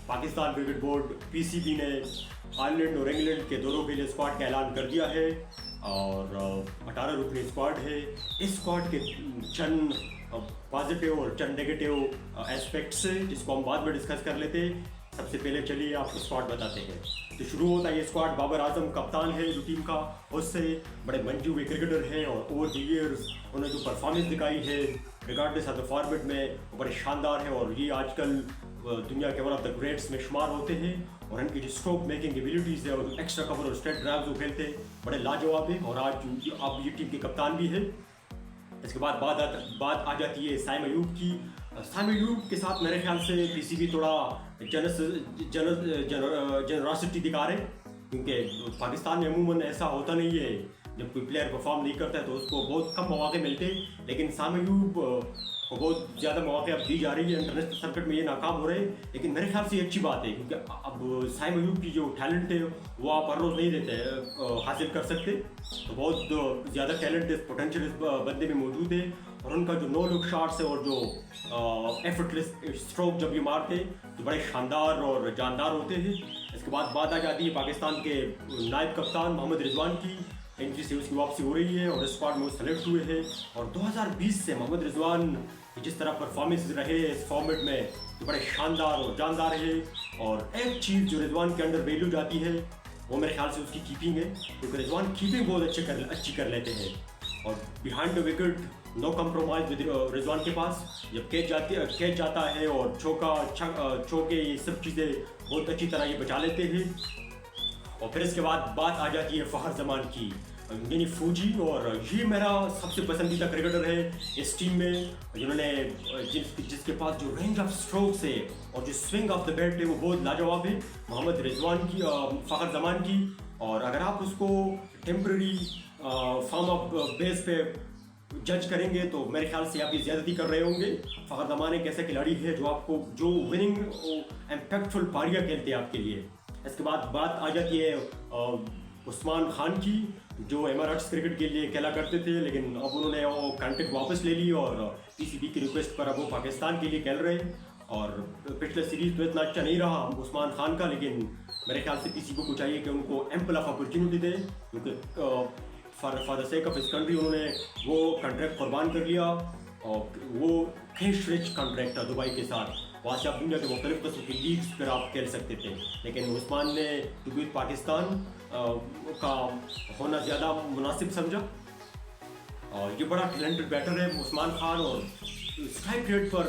Pakistan cricket board PCB ने Ireland और England के दौरों के लिए स्क्वाड का ऐलान कर दिया है और 18 रुकनी स्क्वाड है। इस स्क्वाड के चंद पॉजिटिव और चंद नेगेटिव एस्पेक्ट्स हैं जिसको हम बाद में डिस्कस कर लेते हैं। सबसे पहले चलिए आपको स्क्वाड बताते हैं। तो शुरू होता है ये स्क्वाड, बाबर आजम कप्तान है जो टीम का, उससे बड़े मंजे हुए क्रिकेटर हैं और ओवर द ईयर्स उन्होंने जो परफॉर्मेंस दिखाई है रिगार्डलेस ऑफ द फॉर्मेट में वो बड़े शानदार है और ये आजकल दुनिया के वन ऑफ द ग्रेट्स में शुमार होते हैं और इनकी जो स्ट्रोक मेकिंग एबिलिटीज़ है और एक्स्ट्रा कवर और स्ट्रेट ड्राइव जो खेलते हैं बड़े लाजवाब है और आज अब ये टीम के कप्तान भी है। इसके बाद बात आ जाती है साइम अयूब की। साइम अयूब के साथ मेरे ख्याल से पीसीबी थोड़ा जनरॉसिटी दिखा रहे क्योंकि पाकिस्तान में अमूमन ऐसा होता नहीं है, जब कोई प्लेयर परफॉर्म नहीं करता है तो उसको बहुत कम मौके मिलते हैं, लेकिन साइम अयूब को बहुत ज़्यादा मौके अब दी जा रही है। इंटरनेशनल सर्किट में ये नाकाम हो रहे हैं, लेकिन मेरे ख्याल से ये अच्छी बात है क्योंकि अब साइम अयूब की जो टैलेंट है वो आप हर रोज़ नहीं देते हासिल कर सकते। तो बहुत ज़्यादा टैलेंट इस पोटेंशियल इस बंदे में मौजूद है और उनका जो नो लुक शॉट्स है और जो एफर्टलेस स्ट्रोक जब ये मारते तो बड़े शानदार और जानदार होते हैं। इसके बाद बात आ जाती है पाकिस्तान के नायब कप्तान मोहम्मद रिजवान की। इंजरी से उसकी वापसी हो रही है और स्क्वाड में वो सेलेक्ट हुए हैं और 2020 से मोहम्मद रिजवान जिस तरह परफॉर्मेंस रहे इस फॉर्मेट में तो बड़े शानदार और जानदार है। और एक चीज़ जो रिजवान के अंडर वैल्यू जाती है वो मेरे ख्याल से उसकी कीपिंग है क्योंकि रिजवान कीपिंग बहुत अच्छी कर लेते हैं और behind the wicket no compromise with Rizwan के पास। जब कैच जाता है और चौके ये सब चीज़ें बहुत अच्छी तरह ये बचा लेते हैं। और फिर इसके बाद बात आ जाती है फ़खर जमान की, यानी फौजी, और ये मेरा सबसे पसंदीदा क्रिकेटर है इस टीम में जिन्होंने जिसके पास जो रेंज ऑफ स्ट्रोक्स है और जो स्विंग ऑफ द बैट है वो बहुत लाजवाब है, मोहम्मद रिजवान की, फ़खर जमान की। और अगर आप उसको टेम्प्रेरी फॉर्म ऑफ बेस पे जज करेंगे तो मेरे ख्याल से आप ये ज़्यादती कर रहे होंगे। फ़खर जमान एक ऐसा खिलाड़ी है जो विनिंग इम्पैक्टफुल पारियाँ खेलते हैं आपके लिए। इसके बाद बात आ जाती है उस्मान खान की जो एमिरेट्स क्रिकेट के लिए खेला करते थे, लेकिन अब उन्होंने वो कॉन्ट्रैक्ट वापस ले ली और पीसीबी की रिक्वेस्ट पर अब वो पाकिस्तान के लिए खेल रहे हैं। और पिछले सीरीज तो इतना अच्छा नहीं रहा उस्मान खान का, लेकिन मेरे ख्याल से पीसीबी को चाहिए कि उनको एम्पल ऑफ अपॉर्चुनिटी दे क्योंकि for the sake of his country उन्होंने वो कॉन्ट्रैक्ट कुर्बान कर लिया और वो कैश रिच कॉन्ट्रैक्ट था दुबई के साथ। वहाँ से आप दुनिया के मुख्तलिफ किस्म की लीग्स पर आप खेल सकते थे, लेकिन उस्मान ने टू पाकिस्तान का होना ज़्यादा मुनासिब समझा। और ये बड़ा टैलेंटेड बैटर है उस्मान खान। और स्ट्राइक रेट पर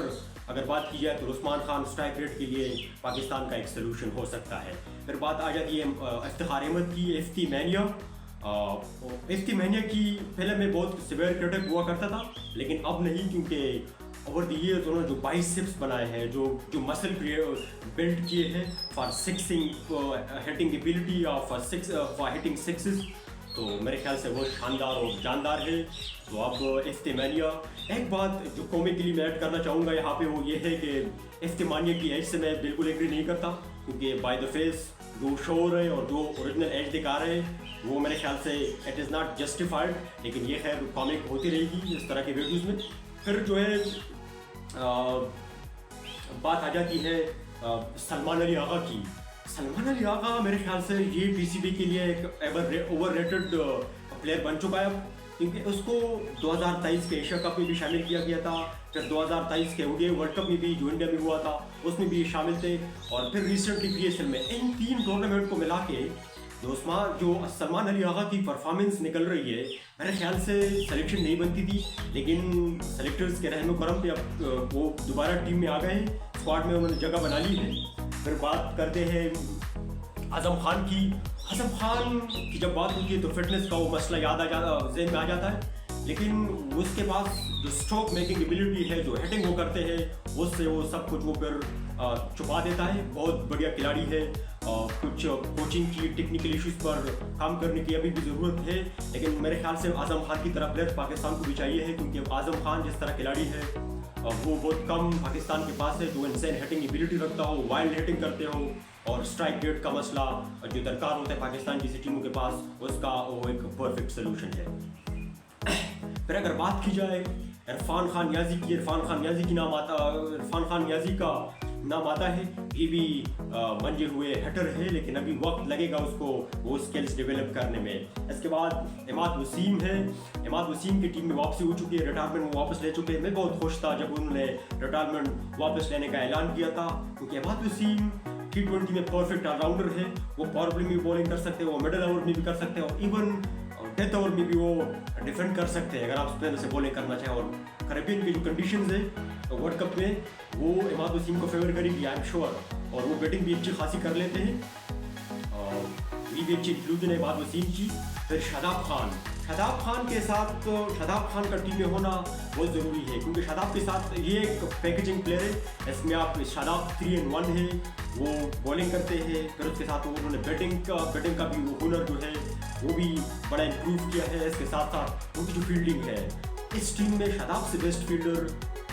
अगर बात की जाए तो उस्मान खान स्ट्राइक रेट के लिए पाकिस्तान का एक सलूशन हो सकता है। फिर बात आ जाती है इफ्तिखार अहमद की, एफ्ती मैनिया। एफ्ती मैनिया की पहले मैं बहुत सिवियर क्रिटिक हुआ करता था, लेकिन अब नहीं क्योंकि ओवर द ईयर्स उन्होंने जो बाइसेप्स बनाए हैं, जो मसल बिल्ड किए हैं for sixing hitting ability for hitting sixes, तो मेरे ख्याल से वो शानदार और जानदार है। तो अब इफ्तिमानिया, एक बात जो कॉमिकली मैं ऐड करना चाहूँगा यहाँ पे वो ये है कि इफ्तिमानिया की एज से मैं बिल्कुल एग्री नहीं करता क्योंकि बाय द फेस जो शो हो रहे हैं और जो ओरिजिनल एज दिखा रहे हैं वो मेरे ख्याल से इट इज़ नॉट जस्टिफाइड, लेकिन ये खैर कॉमिक होती रहेगी इस तरह के वीडियोज़ में। फिर जो है बात आ जाती है सलमान अली आगा की। सलमान अली आगा मेरे ख्याल से ये पीसीबी के लिए एक ओवररेटेड प्लेयर बन चुका है क्योंकि उसको 2023 के एशिया कप में भी शामिल किया गया था, फिर 2023 के ओडीआई वर्ल्ड कप में भी जो इंडिया में हुआ था उसमें भी ये शामिल थे, और फिर रिसेंटली पीएसएल में। इन 3 टूर्नामेंट को मिला के जो सलमान अली आगा की परफॉर्मेंस निकल रही है मेरे ख्याल से सिलेक्शन नहीं बनती थी, लेकिन सेलेक्टर्स के रहम करम पे अब वो दोबारा टीम में आ गए, स्क्वाड में उन्होंने जगह बना ली है। फिर बात करते हैं आजम खान की। आजम खान की जब बात होती है तो फिटनेस का वो मसला ज़हन में आ जाता है, लेकिन उसके पास जो स्ट्रोक मेकिंग एबिलिटी है, जो हिटिंग वो करते हैं, उससे वो सब कुछ वो फिर छुपा देता है। बहुत बढ़िया खिलाड़ी है। कुछ कोचिंग की टेक्निकल इश्यूज़ पर काम करने की अभी भी ज़रूरत है, लेकिन मेरे ख्याल से आजम खान की तरह प्लेयर पाकिस्तान को भी चाहिए है क्योंकि आजम खान जिस तरह खिलाड़ी है वो बहुत कम पाकिस्तान के पास है जो इंसान हिटिंग एबिलिटी रखता हो, वाइल्ड हिटिंग करते हो, और स्ट्राइक रेट का मसला जो दरकार होता है पाकिस्तान जैसी टीमों के पास, उसका वो एक परफेक्ट सोल्यूशन है। फिर अगर बात की जाए इरफान खान नियाज़ी की नाम आता। इरफान खान नियाज़ी का नाम आता है, ये भी मंजे हुए हटर है, लेकिन अभी वक्त लगेगा उसको वो स्किल्स डेवलप करने में। इसके बाद इमाद वसीम है, इमाद वसीम की टीम में वापसी हो चुकी है, रिटायरमेंट वापस ले चुके हैं। मैं बहुत खुश था जब उन्होंने रिटायरमेंट वापस लेने का ऐलान किया था, क्योंकि इमाद वसीम T20 में परफेक्ट ऑलराउंडर है। वो पावर प्ले में भी बॉलिंग कर सकते हैं, वो मिडल ओवर में भी कर सकते हैं, और इवन डेथ ओवर में भी वो डिफेंड कर सकते हैं अगर आप स्पिनर से बॉलिंग करना चाहें। और कैरेबियन की जो कंडीशंस है वर्ल्ड कप में वो इमाद वसीम को फेवर करेगी, आई एम श्योर। और वो बैटिंग भी अच्छी खासी कर लेते हैं, ये भी अच्छी इंक्लूजन है इमाद वसीम की। फिर शादाब खान के साथ शादाब खान का टीम में होना बहुत ज़रूरी है, क्योंकि शादाब के साथ ये एक पैकेजिंग प्लेयर है। इसमें आप शादाब 3 in 1 है, वो बॉलिंग करते हैं, फिर उसके साथ उन्होंने बैटिंग का भी वो हुनर जो है वो भी बड़ा इम्प्रूव किया है। इसके साथ साथ उनकी जो फील्डिंग है, इस टीम में शादाब से बेस्ट फील्डर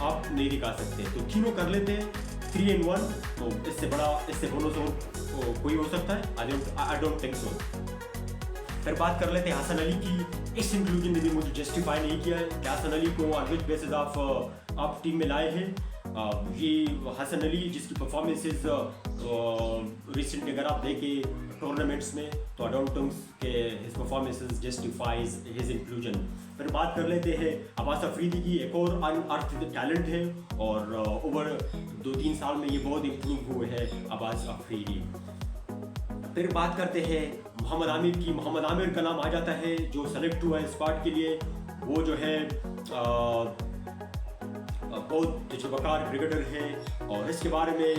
आप नहीं दिखा सकते। तो तीनों कर लेते हैं 3 in 1, तो इससे बोनस और कोई हो सकता है? I don't think so. फिर बात कर लेते हैं हसन अली की। इस इंक्लूजन ने भी मुझे जस्टिफाई नहीं किया है कि हसन अली को ऑन विच बेसिस आप टीम में लाए हैं। ये हसन अली जिसकी परफॉर्मेंसेस रिसेंटली अगर आप देखें टूर्नामेंट्स में, तो आई डोंट थिंक कि his performances justifies his inclusion. फिर बात कर लेते हैं अब्बास अफरीदी की। एक और अनअर्थ टैलेंट है, और ओवर 2-3 साल में ये बहुत इम्प्रूव हुए हैं अब्बास अफरीदी। फिर बात करते हैं मोहम्मद आमिर की। मोहम्मद आमिर का नाम आ जाता है जो सेलेक्ट हुआ है स्क्वाड के लिए। वो जो है बहुत तजुर्बाकार क्रिकेटर है, और इसके बारे में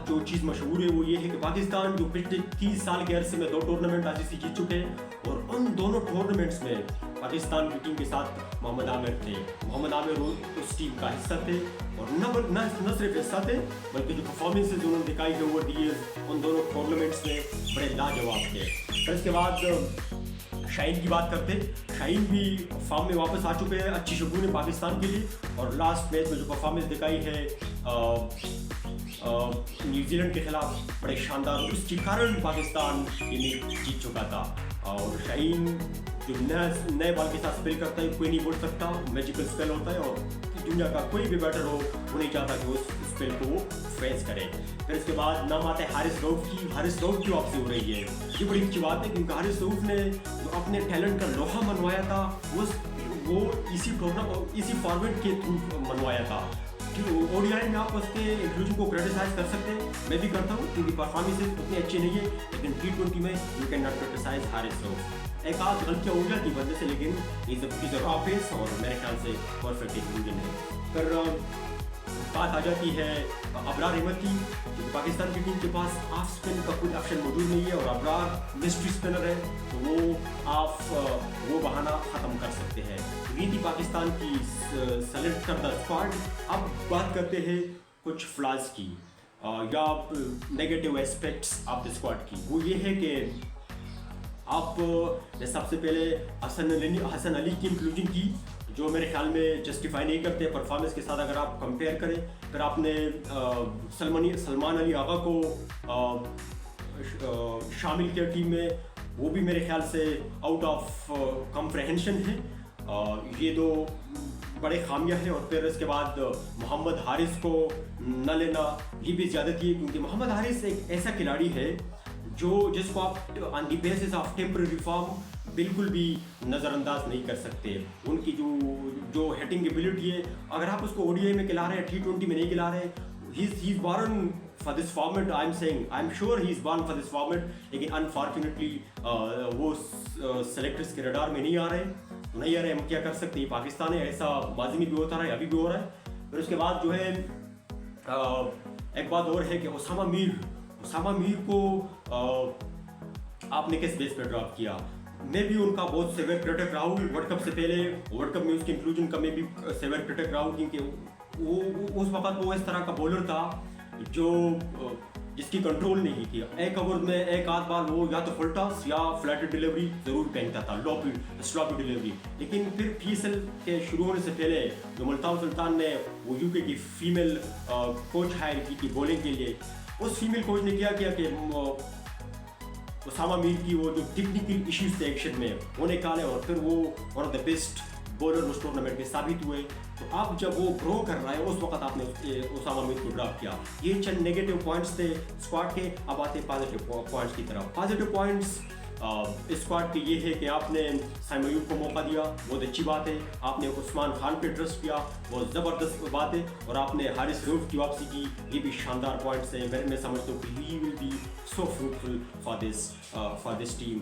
जो चीज़ मशहूर है वो ये है कि पाकिस्तान जो पिछले 30 साल के अरसे में 2 टूर्नामेंट आईसीसी जीत चुके हैं, और उन दोनों टूर्नामेंट्स में पाकिस्तान की टीम के साथ मोहम्मद आमिर थे। मोहम्मद आमिर उस टीम का हिस्सा थे, और न सिर्फ हिस्सा थे बल्कि जो परफॉर्मेंसेज उन्होंने दिखाई है ओवर द ईयर्स उन दोनों टूर्नामेंट्स में बड़े लाजवाब थे। फिर इसके बाद शाहीन की बात करते हैं। शाहीन भी फॉर्म में वापस आ चुके हैं, अच्छी शगुन है पाकिस्तान के लिए। और लास्ट मैच में जो परफॉर्मेंस दिखाई है न्यूजीलैंड के खिलाफ बड़े शानदार, उसके कारण पाकिस्तान ये जीत चुका था। और शाहीन जो नए बॉल के साथ स्पेल करता है, कोई नहीं बोल सकता, मैजिकल स्पेल होता है, और दुनिया का कोई भी बैटर हो वो नहीं चाहता कि उस स्पेल को वो फेस करे। फिर इसके बाद नाम आता है हारिस रऊफ की। हारिस रऊफ की वापसी हो रही है, ये बड़ी अच्छी बात है, क्योंकि हारिस रऊफ ने जो अपने टैलेंट का लोहा मनवाया था वो इसी फॉर्मेट के थ्रू मनवाया था। ओडीआई में आप उसके इंक्लूजन को क्रिटिसाइज कर सकते हैं, मैं भी करता हूँ, क्योंकि परफॉर्मेंसेज उतनी अच्छी नहीं है, लेकिन T20 में you can not criticise Haris Rauf. एक आध गलतियाँ हो जाती वजह से, लेकिन इज रॉ पेस और मेरे ख्याल से परफेक्ट इंक्लूजन है। फिर बात आ जाती है अबरार अहमद की, क्योंकि पाकिस्तान की टीम के पास ऑफ स्पिन का कोई ऑप्शन मौजूद नहीं है, और अबरार मिस्ट्री स्पिनर है, तो वो बहाना ख़त्म कर सकते हैं। ये थी पाकिस्तान की सेलेक्ट करदा स्क्वाड। अब बात करते हैं कुछ फ्लॉज की या negative aspects of the squad की। वो ये है कि आप सबसे पहले हसन अली की इंक्लूजन की, जो मेरे ख्याल में जस्टिफाई नहीं करते परफॉर्मेंस के साथ अगर आप कंपेयर करें। फिर आपने सलमान अली आगा को शामिल किया टीम में, वो भी मेरे ख्याल से आउट ऑफ कॉम्प्रहेंशन है। ये 2 बड़े खामियां हैं। और फिर इसके बाद मोहम्मद हारिस को न लेना, ये भी ज़्यादती है, क्योंकि मोहम्मद हारिस एक ऐसा खिलाड़ी है जिसको आप on the basis of temporary form बिल्कुल भी नज़रअंदाज नहीं कर सकते। उनकी जो हिटिंग एबिलिटी है, अगर आप उसको ओडीआई में खिला रहे हैं, T20 में नहीं खिला रहे हैं, he is born for this format. I am sure he is born for this format, लेकिन अनफॉर्चुनेटली वो सेलेक्टर्स के रडार में नहीं आ रहे। हम क्या कर सकते हैं, पाकिस्तान है, ऐसा माजी में भी होता रहा है, अभी भी हो रहा है। फिर उसके बाद जो है एक बात और है कि उसामा मीर को आपने किस बेस पर ड्रॉप किया। मैं भी उनका बहुत सेवर क्रिटिक रहा हूँ वर्ल्ड कप से पहले। वर्ल्ड कप में उसके इंक्लूजन का मैं भी सेवर क्रिटिक रहा हूँ, क्योंकि वो उस वक्त वो इस तरह का बॉलर था जिसकी कंट्रोल नहीं किया। एक ओवर में एक आध बार वो या तो फुल टॉस या फ्लैटेड डिलीवरी ज़रूर पहनता था, स्लॉपी डिलीवरी। लेकिन फिर PSL के शुरू होने से पहले जो मुल्तान सुल्तान ने वो यूके की फीमेल कोच हायर की थी बॉलिंग के लिए, उस फीमेल कोच ने क्या किया कि उसामा मीर की वो जो टेक्निकल इश्यूज थे एक्शन में वो निकाले, और फिर वो one of the best bowler उस टूर्नामेंट में साबित हुए। तो अब जब वो ग्रो कर रहा है उस वक्त आपने उसामा मीर को ड्रॉप किया। ये चंद नेगेटिव पॉइंट्स थे स्क्वाड के। अब आते पॉजिटिव पॉइंट्स की तरफ। पॉजिटिव पॉइंट्स इस स्क्वाड के ये है कि आपने साइम अयूब को मौका दिया, बहुत अच्छी बात है। आपने उस्मान खान पे ट्रस्ट किया, बहुत ज़बरदस्त बात है। और आपने हारिस रऊफ की वापसी की, ये भी शानदार पॉइंट्स हैं। मैं समझता हूँ कि he will be so fruitful for this team.